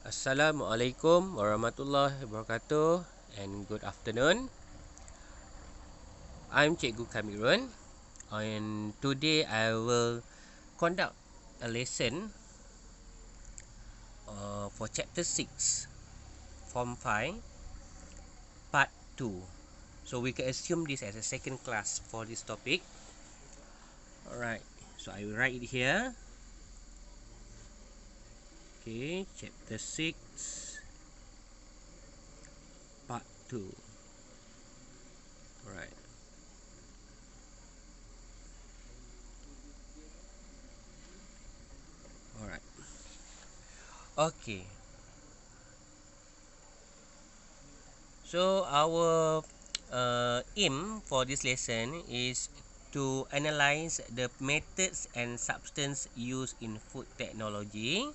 Assalamualaikum warahmatullahi wabarakatuh and good afternoon. I'm Cikgu Cameron and today I will conduct a lesson for chapter 6 form 5 part 2. So we can assume this as a second class for this topic. Alright, so I will write it here. Okay, chapter 6 part 2. Alright. Alright. Okay. So our aim for this lesson is to analyze the methods and substance used in food technology.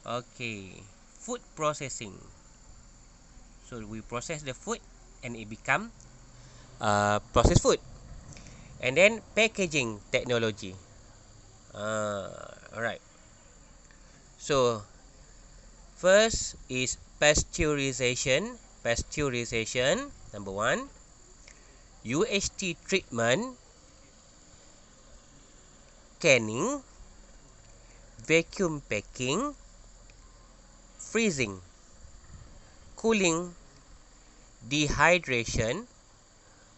Okay, food processing. So we process the food and it become processed food. And then packaging technology. Alright. So first is pasteurization. Pasteurization, number 1. UHT treatment, canning, vacuum packing, freezing, cooling, dehydration,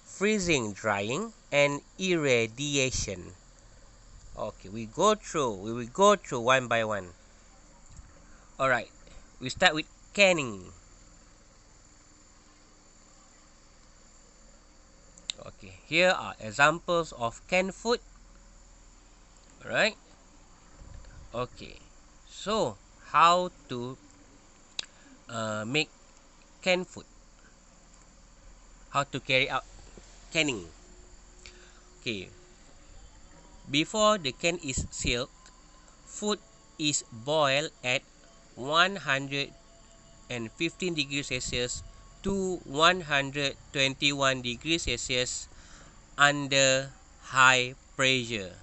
freezing drying, and irradiation. Okay, we will go through one by one. Alright, we start with canning. Okay, here are examples of canned food. Alright. Okay, so how to make canned food? How to carry out canning? Okay, before the can is sealed, food is boiled at 115 degrees Celsius to 121 degrees Celsius under high pressure.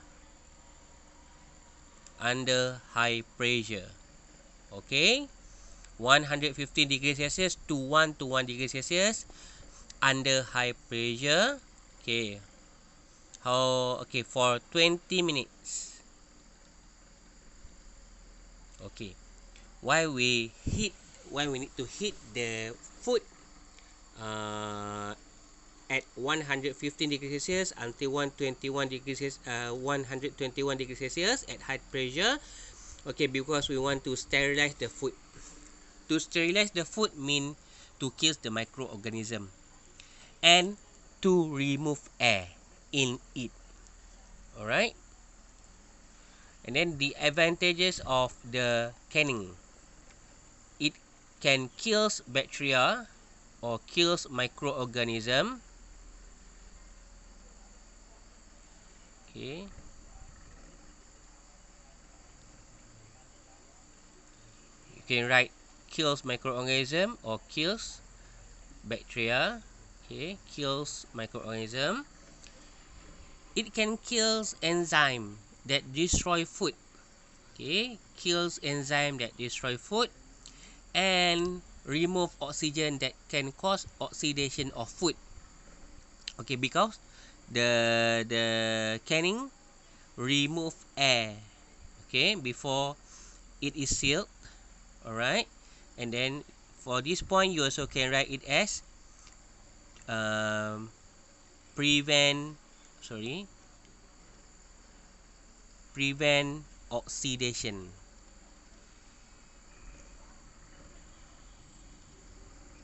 Under high pressure. Okay, 115 degrees Celsius to 121 degrees Celsius under high pressure. Okay, for 20 minutes. Okay, why we need to heat the food at 115 degrees Celsius until 121 degrees 121 degrees Celsius at high pressure? Okay, because we want to sterilize the food. To sterilize the food mean to kill the microorganism and to remove air in it. Alright. And then the advantages of the canning. It can kills bacteria or kills microorganism. Okay. You can write kills microorganism or kills bacteria. Okay, kills microorganism. It can kills enzyme that destroy food. Okay, kills enzyme that destroy food and remove oxygen that can cause oxidation of food. Okay, because the canning remove air, okay, before it is sealed. Alright, and then for this point you also can write it as prevent oxidation.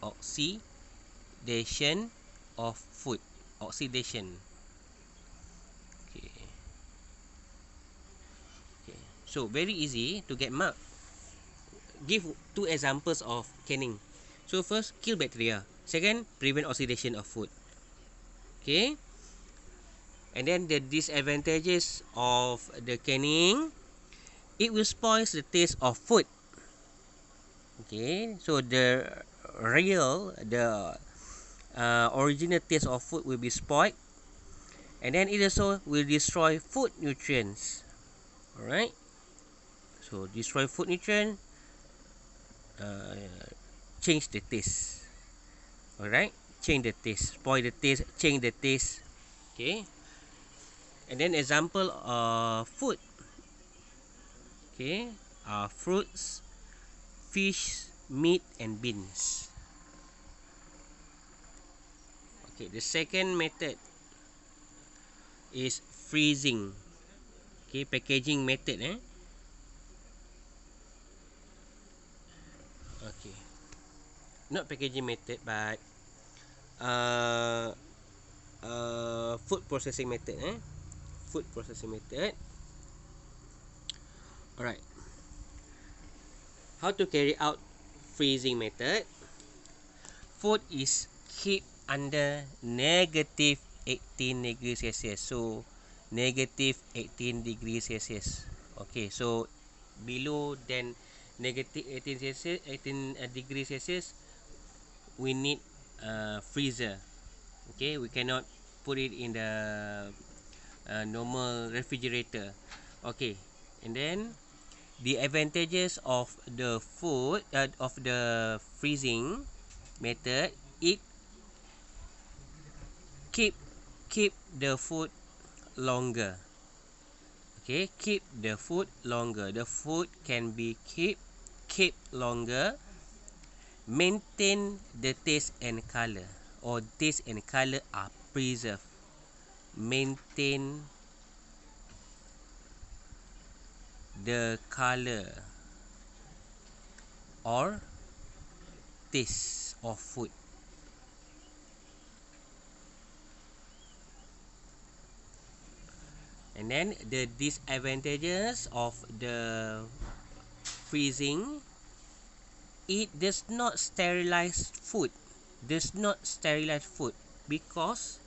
Oxidation of food. Oxidation. Okay. Okay. So very easy to get mark. Give 2 examples of canning. So first, kill bacteria. Second, prevent oxidation of food. Okay. And then the disadvantages of the canning, it will spoil the taste of food. Okay, so the original taste of food will be spoiled, and then it also will destroy food nutrients. Alright, so destroy food nutrients, uh, change the taste. Alright, change the taste, spoil the taste, change the taste. Okay, and then example of food. Okay, fruits, fish, meat, and beans. Okay, the second method is freezing. Okay, packaging method. Okay, not packaging method, but uh, food processing method. Food processing method. Alright, how to carry out freezing method? Food is keep under negative 18 degrees Celsius. So negative 18 degrees Celsius. Okay, so below than negative 18 Celsius, 18 degrees Celsius, we need freezer. Okay, we cannot put it in the normal refrigerator. Okay, and then the advantages of the food of the freezing method, it keep keep the food longer. Okay, keep the food longer. The food can be keep longer. Maintain the taste and color, or taste and color are preserved. Maintain the color or taste of food. And then the disadvantages of the freezing, it does not sterilize food. Does not sterilize food because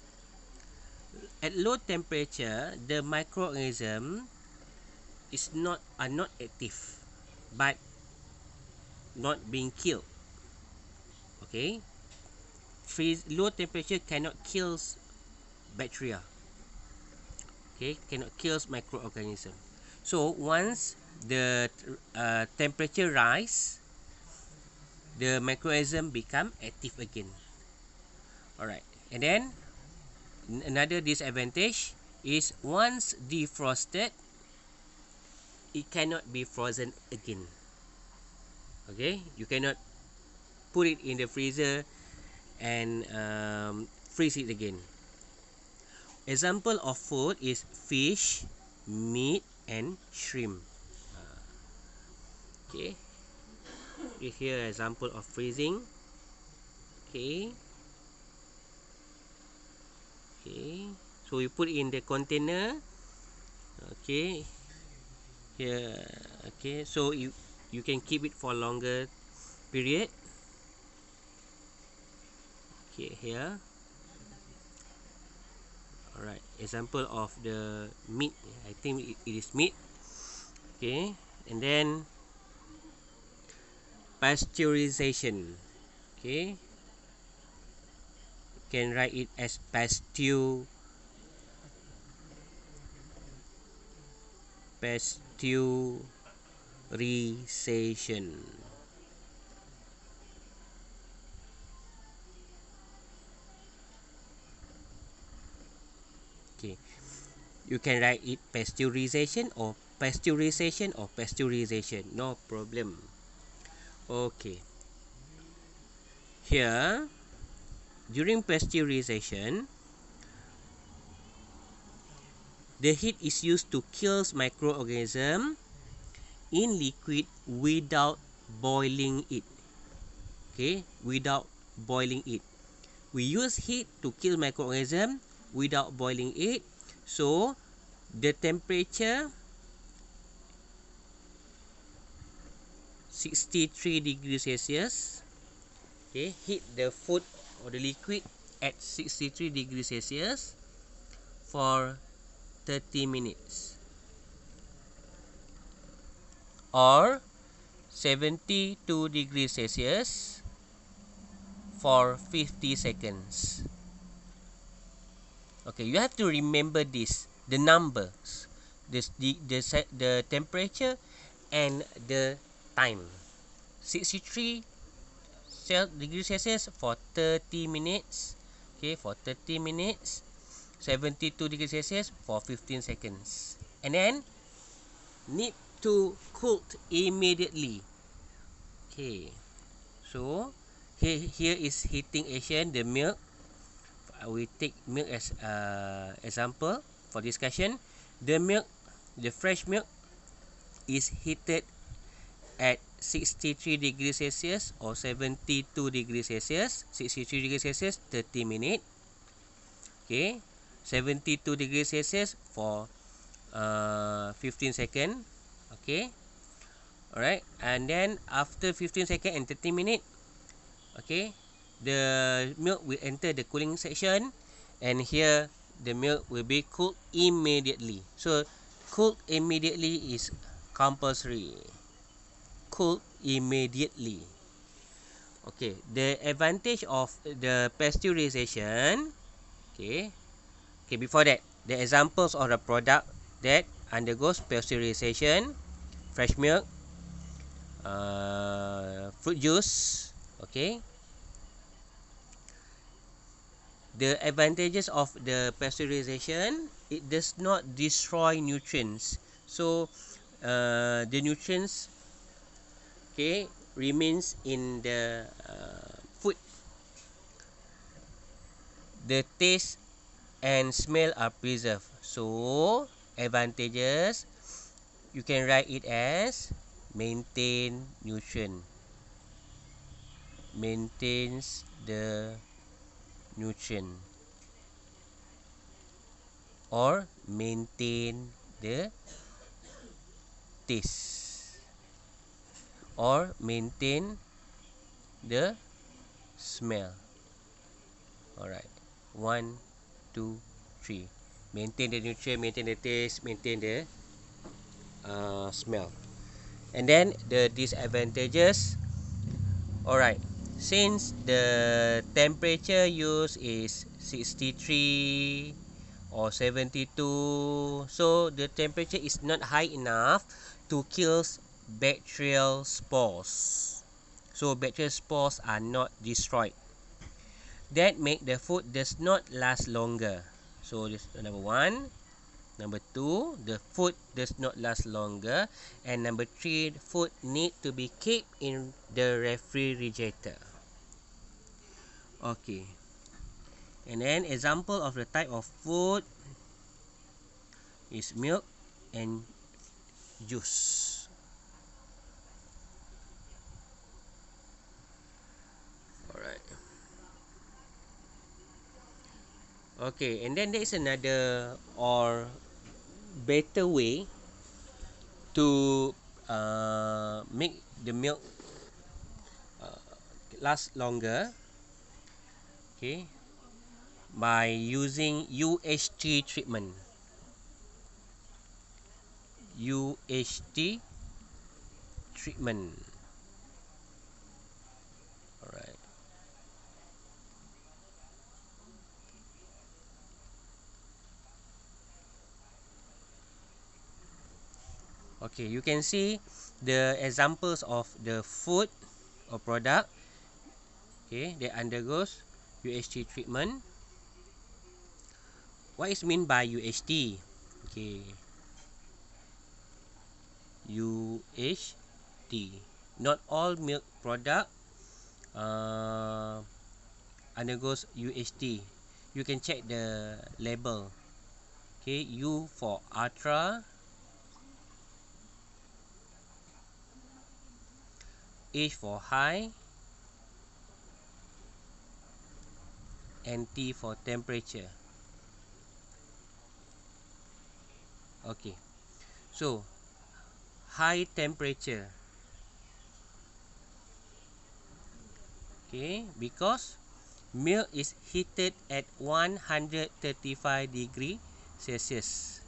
at low temperature the microorganism is not are not active but not being killed. Okay, low temperature cannot kills bacteria. Okay, cannot kills microorganism. So once the temperature rise, the microorganism become active again. Alright, and then another disadvantage is once defrosted, it cannot be frozen again. Okay, you cannot put it in the freezer and freeze it again. Example of food is fish, meat, and shrimp. Okay, here example of freezing. Okay, so you put in the container. Okay, here. Okay, so you can keep it for longer period. Okay, here. Alright, example of the meat. I think it is meat. Okay, and then pasteurization. Okay, you can write it as pasteurization. Okay, you can write it pasteurization or pasteurization, no problem. Okay, here during pasteurization, the heat is used to kill microorganisms in liquid without boiling it. Okay, without boiling it. We use heat to kill microorganisms without boiling it. So the temperature 63 degrees Celsius. Okay, heat the food or the liquid at 63 degrees Celsius for 30 minutes or 72 degrees Celsius for 50 seconds. Okay, you have to remember this, the numbers, the temperature and the time. 63 degrees Celsius for 30 minutes. Okay, for 30 minutes. 72 degrees Celsius for 15 seconds. And then need to cool immediately. Okay, so here is heating agent, the milk. We take milk as example for discussion. The milk, the fresh milk is heated at 63 degrees Celsius or 72 degrees Celsius. 63 degrees Celsius 30 minutes. Okay, 72 degrees Celsius for 15 seconds. Okay, alright, and then after 15 seconds and 30 minutes, okay, the milk will enter the cooling section, and here the milk will be cooled immediately. So cooled immediately is compulsory. Cooled immediately. Okay, the advantage of the pasteurization. Okay, okay, before that, the examples of the product that undergoes pasteurization: fresh milk, fruit juice. Okay, the advantages of the pasteurization: it does not destroy nutrients. So the nutrients, okay, remains in the food. The taste and smell are preserved. So advantages, you can write it as maintain nutrient, maintains the nutrient, or maintain the taste, or maintain the smell. Alright, 1, 2, 3. Maintain the nutrient, maintain the taste, maintain the smell. And then the disadvantages. Alright, since the temperature used is 63 or 72, so the temperature is not high enough to kill bacterial spores. So bacterial spores are not destroyed. That make the food does not last longer. So this number 1. Number 2, the food does not last longer. And number 3, food need to be kept in the refrigerator. Okay. And then example of the type of food is milk and juice. Alright. Okay, and then there is another or better way to make the milk last longer. Okay, by using UHT treatment. UHT treatment. Alright. Okay, you can see the examples of the food or product, okay, that undergoes UHT treatment. What is mean by UHT? Okay, UHT. Not all milk product undergoes UHT. You can check the label. Okay, U for ultra, H for high, and T for temperature. Okay, so high temperature. Okay, because milk is heated at 135 degree Celsius.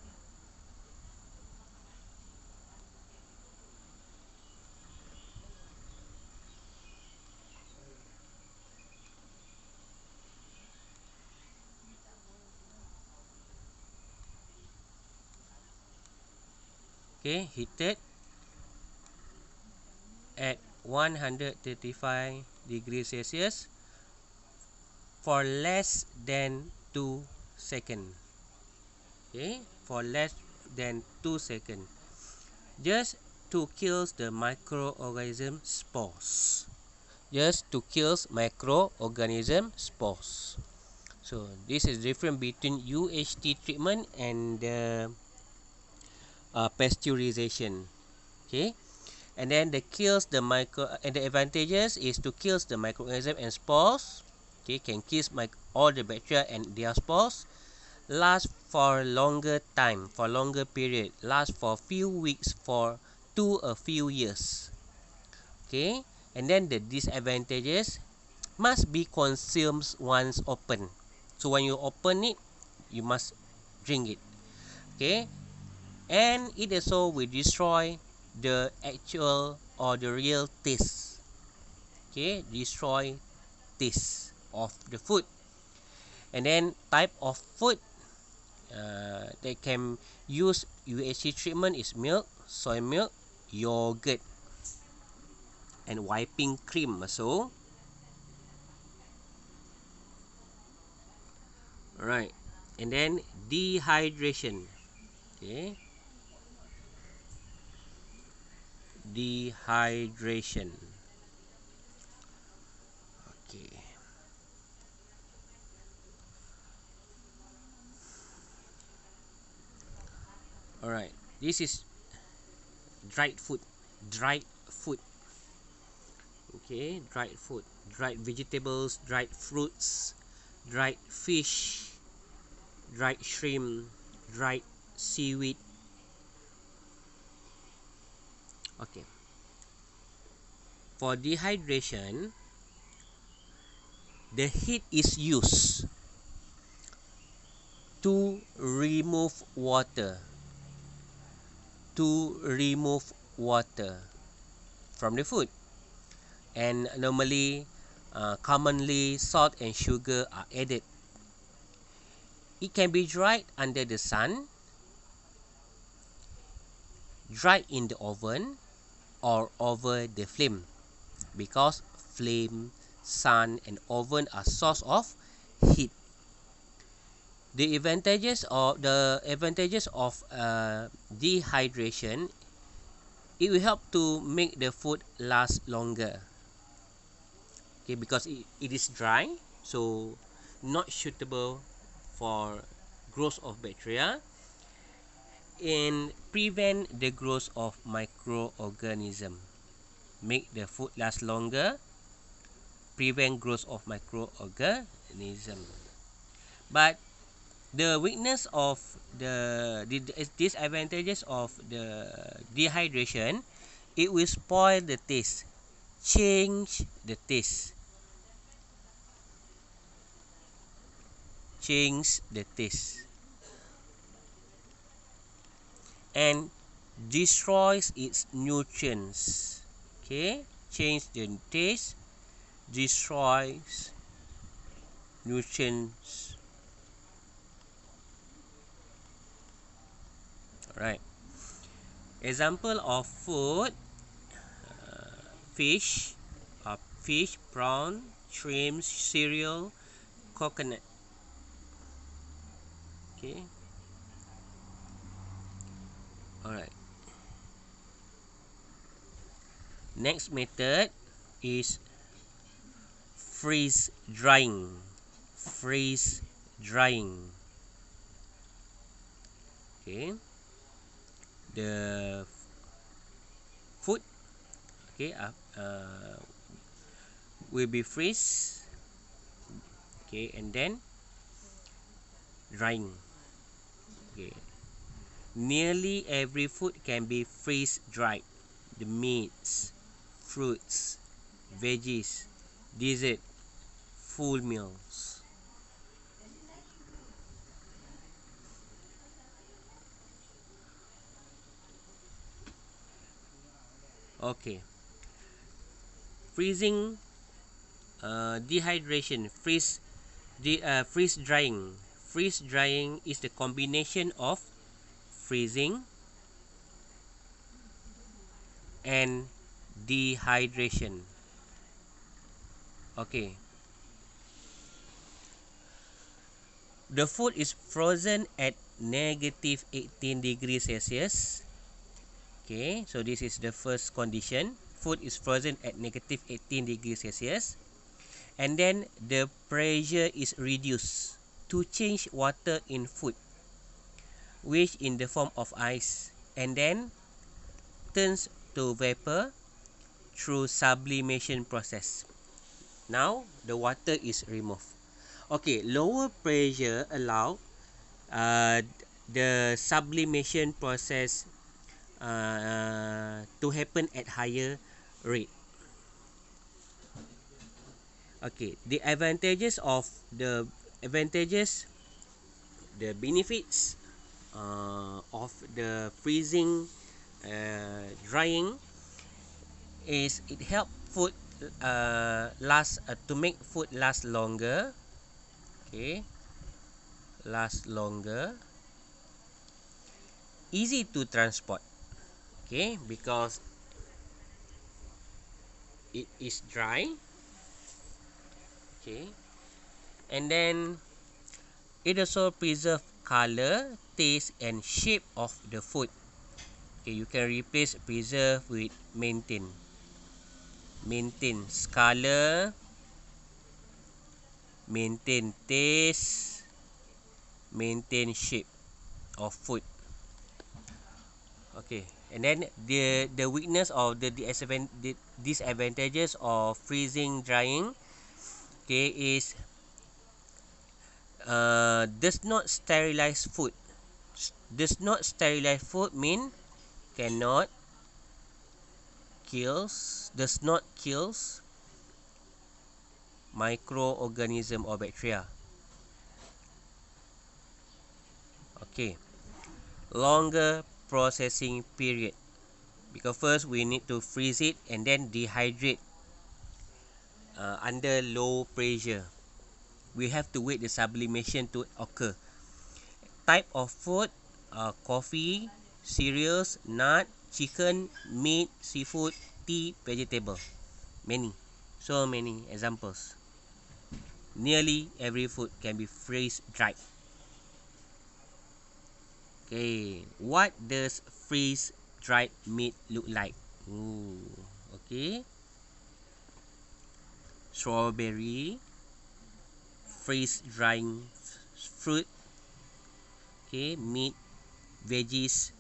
Okay, heated at 135 degrees Celsius for less than 2 seconds. Okay, for less than 2 seconds, just to kill the microorganism spores. Just to kill microorganism spores. So this is different between UHT treatment and pasteurization. Okay, and then the advantages is to kill the microorganism and spores. Okay, can kill all the bacteria and their spores. Last for longer time, for longer period, last for few weeks to a few years. Okay, and then the disadvantages must be consumed once open. So when you open it, you must drink it. Okay, and it also will destroy the actual or the real taste. Okay, destroy taste of the food. And then type of food they can use UHC treatment is milk, soy milk, yogurt, and whipping cream. So, right, and then dehydration. Okay, dehydration. Okay, all right. This is dried food. Dried food. Okay, dried food, dried vegetables, dried fruits, dried fish, dried shrimp, dried seaweed. Okay, for dehydration, the heat is used to remove water, from the food, and normally commonly salt and sugar are added. It can be dried under the sun, dried in the oven, or over the flame, because flame, sun, and oven are source of heat. The advantages of dehydration, it will help to make the food last longer. Okay, because it is dry, so not suitable for growth of bacteria, and prevent the growth of microorganism. Make the food last longer, prevent growth of microorganism. But the weakness of the disadvantages of the dehydration, it will spoil the taste, change the taste, and destroys its nutrients. Okay, change the taste, destroys nutrients. Alright, example of food: fish, prawn, shrimp, cereal, coconut. Okay, alright. Next method is freeze drying. Okay, the food, okay, will be freeze, okay, and then drying. Okay, nearly every food can be freeze dried: the meats, fruits, veggies, dessert, full meals. Okay, freezing, dehydration, freeze drying. Freeze drying is the combination of freezing and dehydration. Okay, the food is frozen at negative 18 degrees Celsius. Okay, so this is the first condition. Food is frozen at negative 18 degrees Celsius. And then the pressure is reduced to change water in food, which in the form of ice, and then turns to vapor through sublimation process. Now the water is removed. Okay, lower pressure allow uh, the sublimation process to happen at higher rate. Okay, the benefits of the freezing drying is it help food last to make food last longer. Okay, last longer, easy to transport. Okay, because it is dry. Okay, and then it also preserve color, taste, and shape of the food. Okay, you can replace preserve with maintain. Maintains color, maintain taste, maintain shape of food. Okay, and then the weakness of the disadvantages of freezing drying. Okay, is does not sterilize food. Does not sterilize food mean cannot kills, does not kills microorganism or bacteria. Okay, longer processing period, because first we need to freeze it and then dehydrate under low pressure. We have to wait the sublimation to occur. Type of food: coffee, cereals, nut, chicken, meat, seafood, tea, vegetable. Many, so many examples. Nearly every food can be freeze dried. Okay, what does freeze dried meat look like? Ooh, okay. Strawberry, freeze drying fruit. Okay, meat, veggies.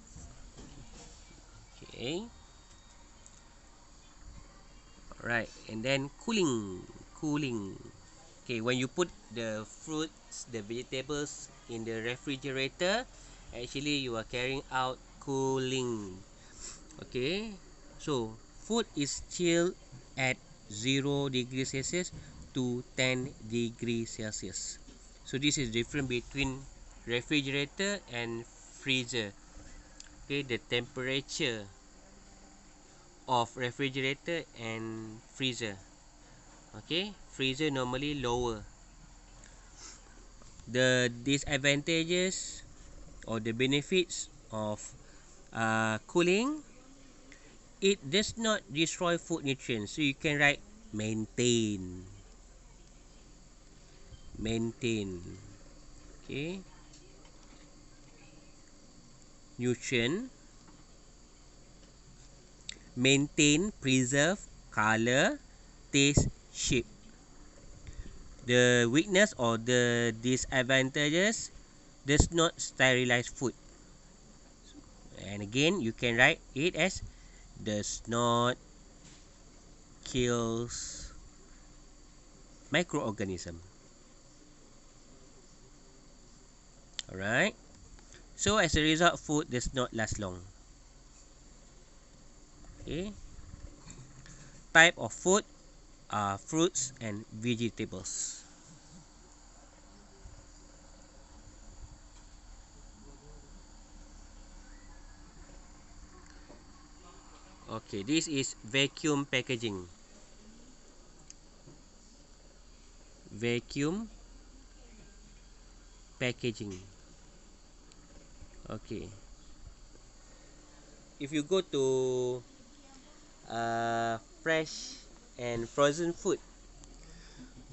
Okay, right, and then cooling. Okay, when you put the fruits, the vegetables in the refrigerator, actually you are carrying out cooling. Okay, so food is chilled at 0 degrees Celsius to 10 degrees Celsius. So this is different between refrigerator and freezer. Okay, the temperature of refrigerator and freezer. Okay, freezer normally lower. The disadvantages or the benefits of cooling: it does not destroy food nutrients. So you can write maintain. Maintain. Okay. Nutrient. Maintain, preserve, color, taste, shape. The weakness or the disadvantages: does not sterilize food. And again, you can write it as does not kills microorganism. Alright. So as a result, food does not last long. Okay. Type of food are fruits and vegetables. Okay, this is vacuum packaging. Vacuum packaging. Okay. If you go to fresh and frozen food.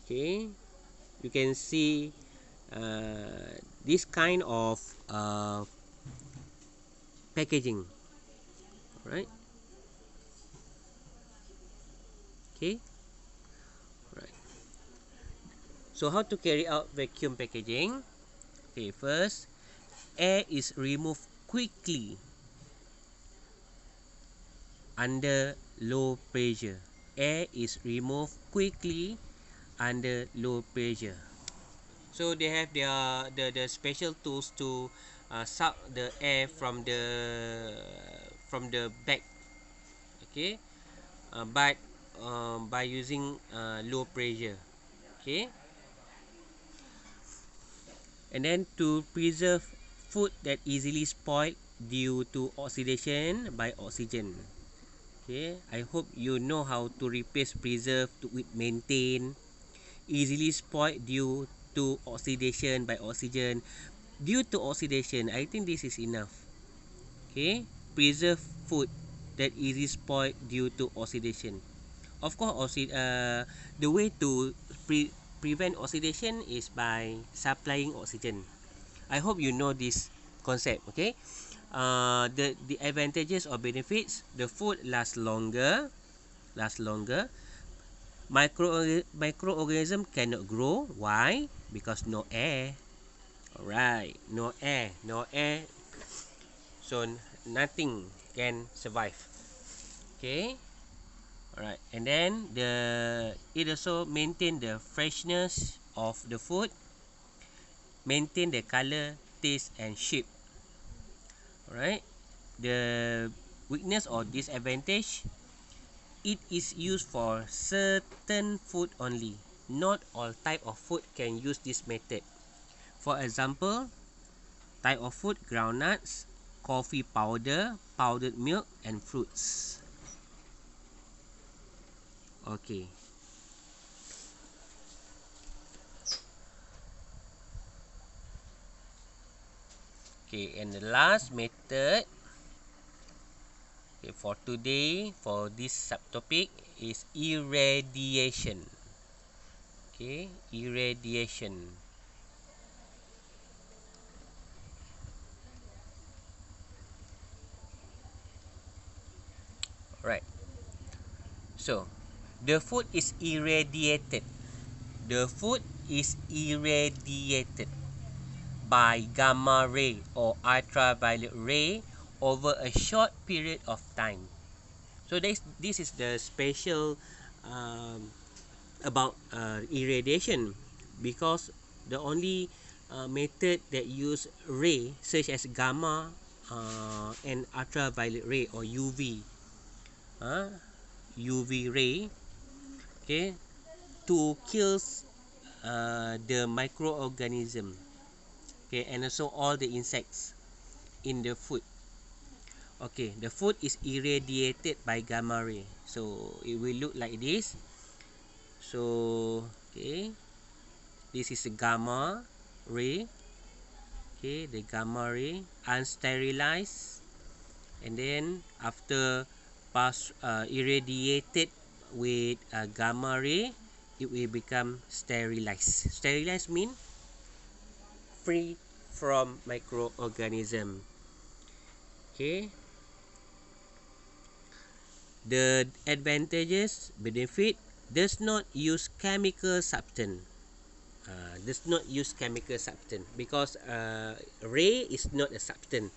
Okay, you can see this kind of packaging, right? Okay, right. So how to carry out vacuum packaging? Okay, first, air is removed quickly under low pressure. Air is removed quickly under low pressure. So they have the special tools to suck the air from the bag. Okay, but by using low pressure. Okay, and then to preserve food that easily spoil due to oxidation by oxygen. Okay, I hope you know how to replace preserve to with maintain. Easily spoiled due to oxidation by oxygen. Due to oxidation, I think this is enough. Okay, preserve food that easily spoiled due to oxidation. Of course, the way to prevent oxidation is by supplying oxygen. I hope you know this concept. Okay, the advantages or benefits: the food lasts longer. Microorganism cannot grow. Why? Because no air. Alright, no air, so nothing can survive. Okay. Alright, and then it also maintain the freshness of the food, maintain the color, taste, and shape. Alright, the weakness or disadvantage: it is used for certain food only. Not all type of food can use this method. For example, type of food: groundnuts, coffee powder, powdered milk, and fruits. Okay. Okay, and the last method, okay, for today, for this subtopic, is irradiation. Okay, irradiation. Alright. So, the food is irradiated. The food is irradiated by gamma ray or ultraviolet ray over a short period of time. So this is the special about irradiation, because the only method that use ray such as gamma and ultraviolet ray or UV, UV ray, okay, to kills the microorganism, okay, and also all the insects in the food. Okay, the food is irradiated by gamma ray, so it will look like this. So okay, this is a gamma ray. Okay, the gamma ray unsterilized, and then after irradiated with gamma ray, it will become sterilized. Sterilized mean free from microorganism. Okay, the advantages, benefit: does not use chemical substance. Because ray is not a substance.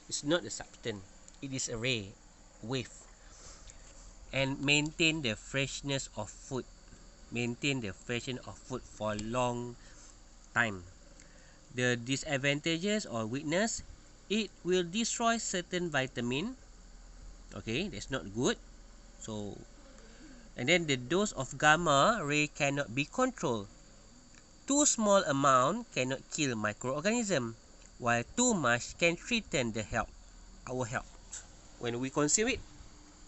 It's not a substance. It is a ray, wave. And maintain the freshness of food. Maintain the freshness of food for long time. The disadvantages or weakness: it will destroy certain vitamin. Okay, that's not good. So, and then the dose of gamma ray cannot be controlled. Too small amount cannot kill microorganism, while too much can threaten our health. When we consume it,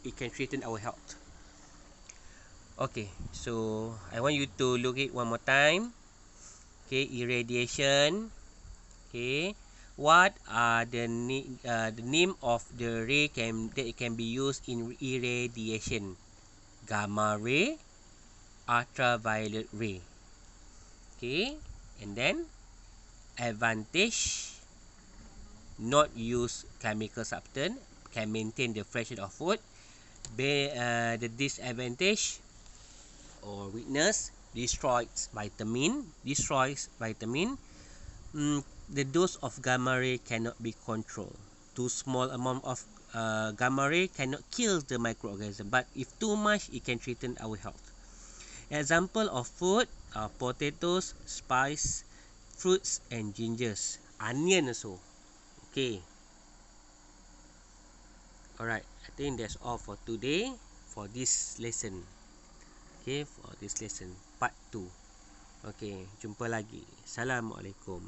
it can threaten our health. Okay, so I want you to look at one more time. Okay, irradiation. Okay, what are the name of the ray that can be used in irradiation? Gamma ray, ultraviolet ray. Okay, and then advantage, not use chemical substance, can maintain the freshness of food. The disadvantage or weakness, destroys vitamin. The dose of gamma ray cannot be controlled. Too small amount of gamma ray cannot kill the microorganism, but if too much, it can threaten our health. Example of food are potatoes, spice, fruits, and gingers. Onion also. Okay. Alright, I think that's all for today for this lesson. Okay, for this lesson part 2. Okay, jumpa lagi. Assalamualaikum.